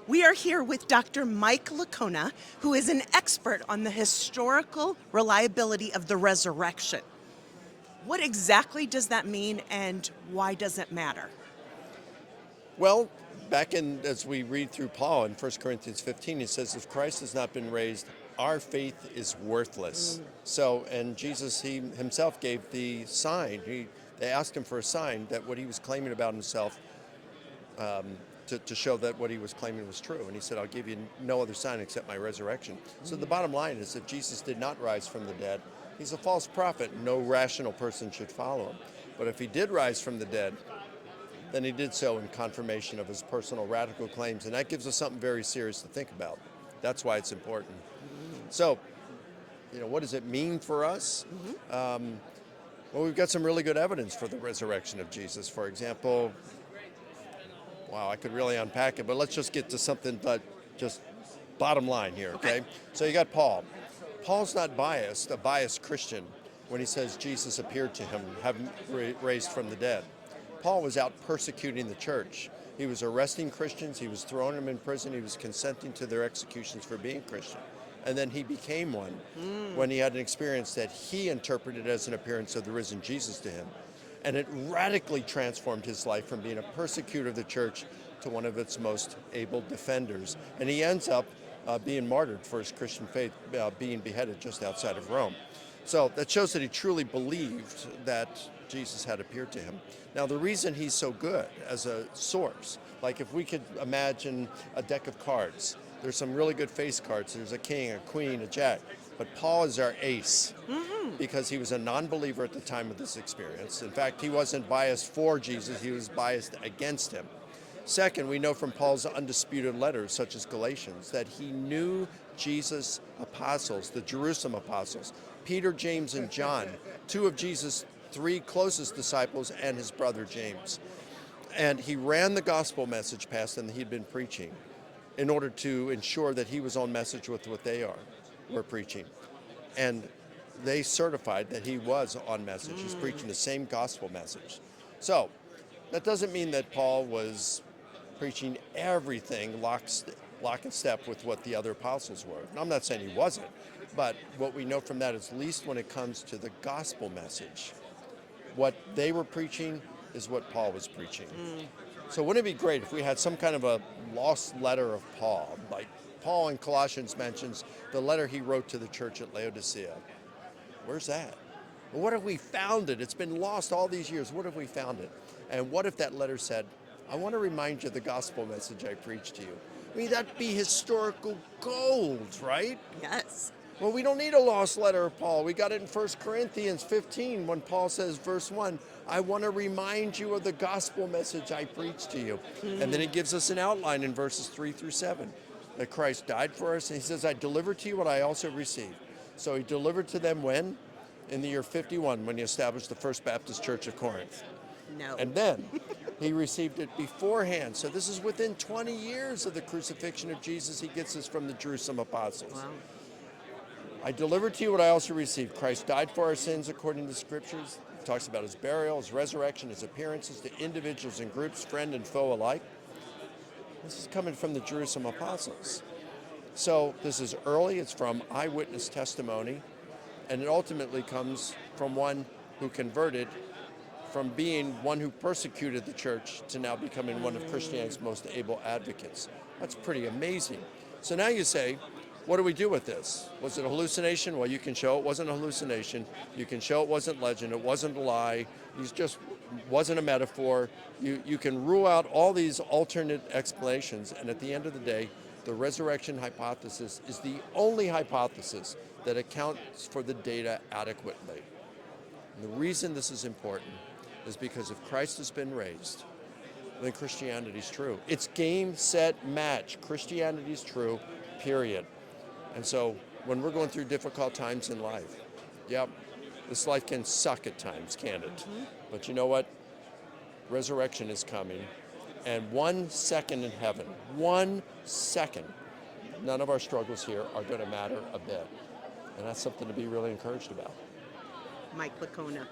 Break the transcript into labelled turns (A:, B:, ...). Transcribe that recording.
A: We are here with Dr. Mike Licona, who is an expert on the historical reliability of the resurrection. What exactly does that mean, and why does it matter?
B: Well, as we read through Paul in 1 Corinthians 15, he says, if Christ has not been raised, our faith is worthless. So, and Jesus, he himself gave the sign. They asked him for a sign that what he was claiming about himself, to show that what he was claiming was true. And he said, I'll give you no other sign except my resurrection. So the bottom line is, if Jesus did not rise from the dead, he's a false prophet. No rational person should follow him. But if he did rise from the dead, then he did so in confirmation of his personal radical claims. And that gives us something very serious to think about. That's why it's important. So, what does it mean for us? Well, we've got some really good evidence for the resurrection of Jesus. For example, wow, I could really unpack it, but let's just get to something, but just bottom line here, okay? So you got Paul. Paul's not biased, a biased Christian, when he says Jesus appeared to him, having raised from the dead. Paul was out persecuting the church. He was arresting Christians, he was throwing them in prison, he was consenting to their executions for being Christian. And then he became one when he had an experience that he interpreted as an appearance of the risen Jesus to him. And it radically transformed his life from being a persecutor of the church to one of its most able defenders. And he ends up being martyred for his Christian faith, being beheaded just outside of Rome. So that shows that he truly believed that Jesus had appeared to him. Now, the reason he's so good as a source, like if we could imagine a deck of cards, there's some really good face cards. There's a king, a queen, a jack. But Paul is our ace because he was a non-believer at the time of this experience. In fact, he wasn't biased for Jesus, he was biased against him. Second, we know from Paul's undisputed letters, such as Galatians, that he knew Jesus' apostles, the Jerusalem apostles, Peter, James, and John, two of Jesus' three closest disciples, and his brother James. And he ran the gospel message past them that he'd been preaching in order to ensure that he was on message with what they were preaching. And they certified that he was on message. He's preaching the same gospel message. So that doesn't mean that Paul was preaching everything lock and step with what the other apostles were. And I'm not saying he wasn't, but what we know from that is, at least when it comes to the gospel message, what they were preaching is what Paul was preaching. So wouldn't it be great if we had some kind of a lost letter of Paul, like Paul in Colossians mentions the letter he wrote to the church at Laodicea? Where's that? Well, what if we found it? It's been lost all these years. What if we found it? And what if that letter said, I want to remind you of the gospel message I preached to you? I mean, that'd be historical gold, right?
A: Yes.
B: Well, we don't need a lost letter of Paul. We got it in 1 Corinthians 15 when Paul says, verse 1, I want to remind you of the gospel message I preached to you. And then he gives us an outline in verses 3 through 7 that Christ died for us. And he says, I delivered to you what I also received. So he delivered to them when? In the year 51, when he established the First Baptist Church of Corinth.
A: No.
B: And then he received it beforehand. So this is within 20 years of the crucifixion of Jesus. He gets this from the Jerusalem apostles.
A: Wow.
B: I delivered to you what I also received. Christ died for our sins according to the scriptures. He talks about his burial, his resurrection, his appearances to individuals and groups, friend and foe alike. This is coming from the Jerusalem apostles. So this is early. It's from eyewitness testimony. And it ultimately comes from one who converted from being one who persecuted the church to now becoming one of Christianity's most able advocates. That's pretty amazing. So now you say, what do we do with this? Was it a hallucination? Well, you can show it wasn't a hallucination. You can show it wasn't legend. It wasn't a lie. It just wasn't a metaphor. You can rule out all these alternate explanations. And at the end of the day, the resurrection hypothesis is the only hypothesis that accounts for the data adequately. And the reason this is important is because if Christ has been raised, then Christianity is true. It's game, set, match. Christianity is true, period. And so when we're going through difficult times in life, yep, this life can suck at times, can't it? But you know what? Resurrection is coming. And 1 second in heaven, 1 second, none of our struggles here are going to matter a bit. And that's something to be really encouraged about.
A: Mike Licona.